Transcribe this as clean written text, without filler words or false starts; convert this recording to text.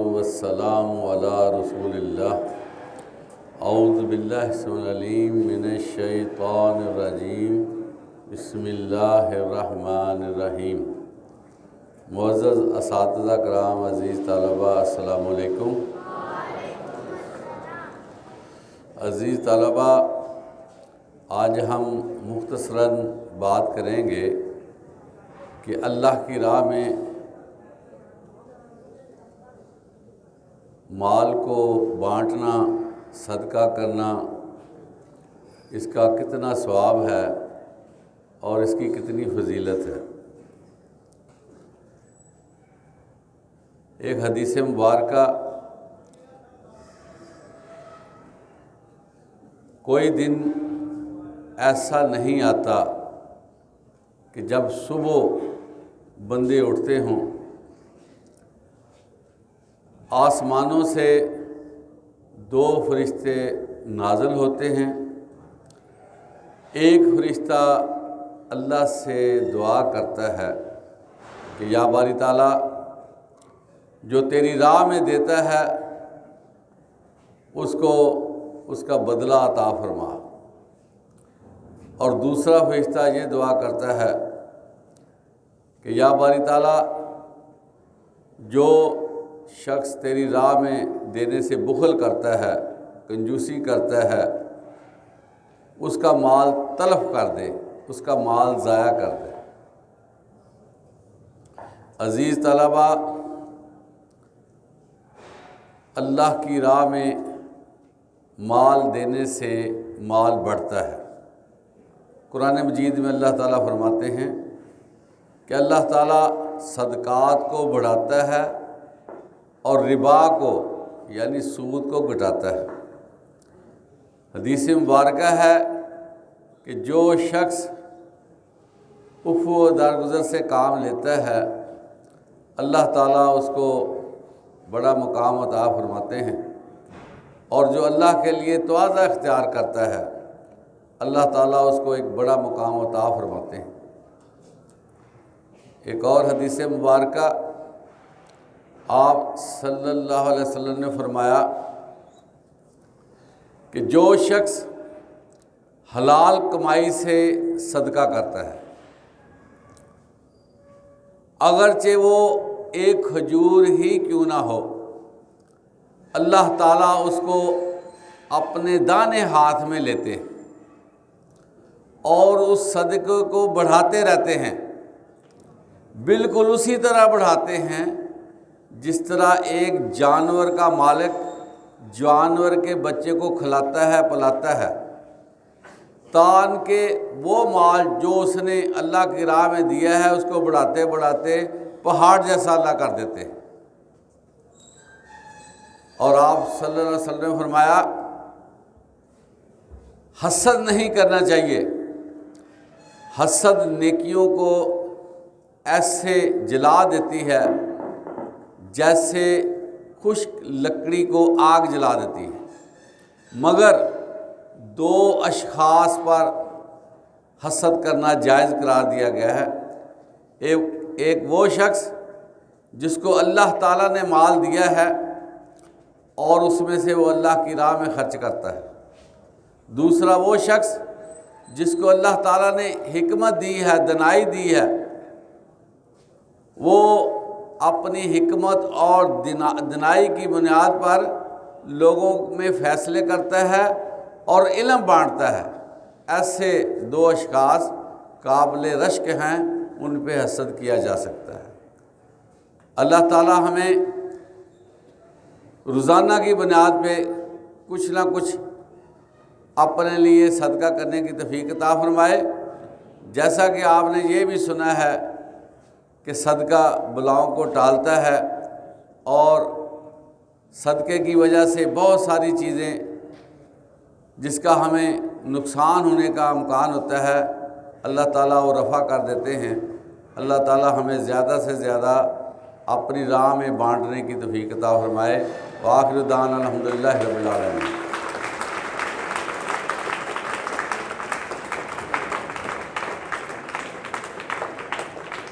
والسلام علی رسول اللہ اعوذ باللہ السمیع العلیم من الشیطان الرجیم بسم اللہ الرحمن الرحیم۔ معزز اساتذہ کرام، عزیز طلبہ، السلام علیکم۔ عزیز طلبہ، آج ہم مختصراً بات کریں گے کہ اللہ کی راہ میں مال کو بانٹنا، صدقہ کرنا، اس کا کتنا ثواب ہے اور اس کی کتنی فضیلت ہے۔ ایک حدیث مبارکہ، کوئی دن ایسا نہیں آتا کہ جب صبح بندے اٹھتے ہوں، آسمانوں سے دو فرشتے نازل ہوتے ہیں۔ ایک فرشتہ اللہ سے دعا کرتا ہے کہ یا باری تعالیٰ، جو تیری راہ میں دیتا ہے اس کو اس کا بدلہ عطا فرما، اور دوسرا فرشتہ یہ دعا کرتا ہے کہ یا باری تعالیٰ، جو شخص تیری راہ میں دینے سے بخل کرتا ہے، کنجوسی کرتا ہے، اس کا مال تلف کر دے، اس کا مال ضائع کر دے۔ عزیز طلبہ، اللہ کی راہ میں مال دینے سے مال بڑھتا ہے۔ قرآن مجید میں اللہ تعالیٰ فرماتے ہیں کہ اللہ تعالیٰ صدقات کو بڑھاتا ہے اور ربا کو یعنی سود کو گھٹاتا ہے۔ حدیث مبارکہ ہے کہ جو شخص عفو و درگزر سے کام لیتا ہے، اللہ تعالیٰ اس کو بڑا مقام عطا فرماتے ہیں، اور جو اللہ کے لیے تواضع اختیار کرتا ہے، اللہ تعالیٰ اس کو ایک بڑا مقام عطا فرماتے ہیں۔ ایک اور حدیث مبارکہ، آپ صلی اللہ علیہ وسلم نے فرمایا کہ جو شخص حلال کمائی سے صدقہ کرتا ہے، اگرچہ وہ ایک کھجور ہی کیوں نہ ہو، اللہ تعالیٰ اس کو اپنے دانے ہاتھ میں لیتے ہیں اور اس صدقے کو بڑھاتے رہتے ہیں، بالکل اسی طرح بڑھاتے ہیں جس طرح ایک جانور کا مالک جانور کے بچے کو کھلاتا ہے، پلاتا ہے، تان کہ وہ مال جو اس نے اللہ کی راہ میں دیا ہے اس کو بڑھاتے بڑھاتے پہاڑ جیسا اللہ کر دیتے ہیں۔ اور آپ صلی اللہ علیہ وسلم نے فرمایا، حسد نہیں کرنا چاہیے۔ حسد نیکیوں کو ایسے جلا دیتی ہے جیسے خشک لکڑی کو آگ جلا دیتی ہے، مگر دو اشخاص پر حسد کرنا جائز قرار دیا گیا ہے۔ ایک وہ شخص جس کو اللہ تعالیٰ نے مال دیا ہے اور اس میں سے وہ اللہ کی راہ میں خرچ کرتا ہے۔ دوسرا وہ شخص جس کو اللہ تعالیٰ نے حکمت دی ہے، دانائی دی ہے، وہ اپنی حکمت اور دانائی کی بنیاد پر لوگوں میں فیصلے کرتا ہے اور علم بانٹتا ہے۔ ایسے دو اشخاص قابل رشک ہیں، ان پہ حسد کیا جا سکتا ہے۔ اللہ تعالیٰ ہمیں روزانہ کی بنیاد پہ کچھ نہ کچھ اپنے لیے صدقہ کرنے کی توفیق عطا فرمائے۔ جیسا کہ آپ نے یہ بھی سنا ہے کہ صدقہ بلاؤں کو ٹالتا ہے، اور صدقے کی وجہ سے بہت ساری چیزیں جس کا ہمیں نقصان ہونے کا امکان ہوتا ہے، اللہ تعالیٰ وہ رفع کر دیتے ہیں۔ اللہ تعالیٰ ہمیں زیادہ سے زیادہ اپنی راہ میں بانٹنے کی توفیق عطا فرمائے۔ وآخر دعوانا الحمدللہ رب العالمین۔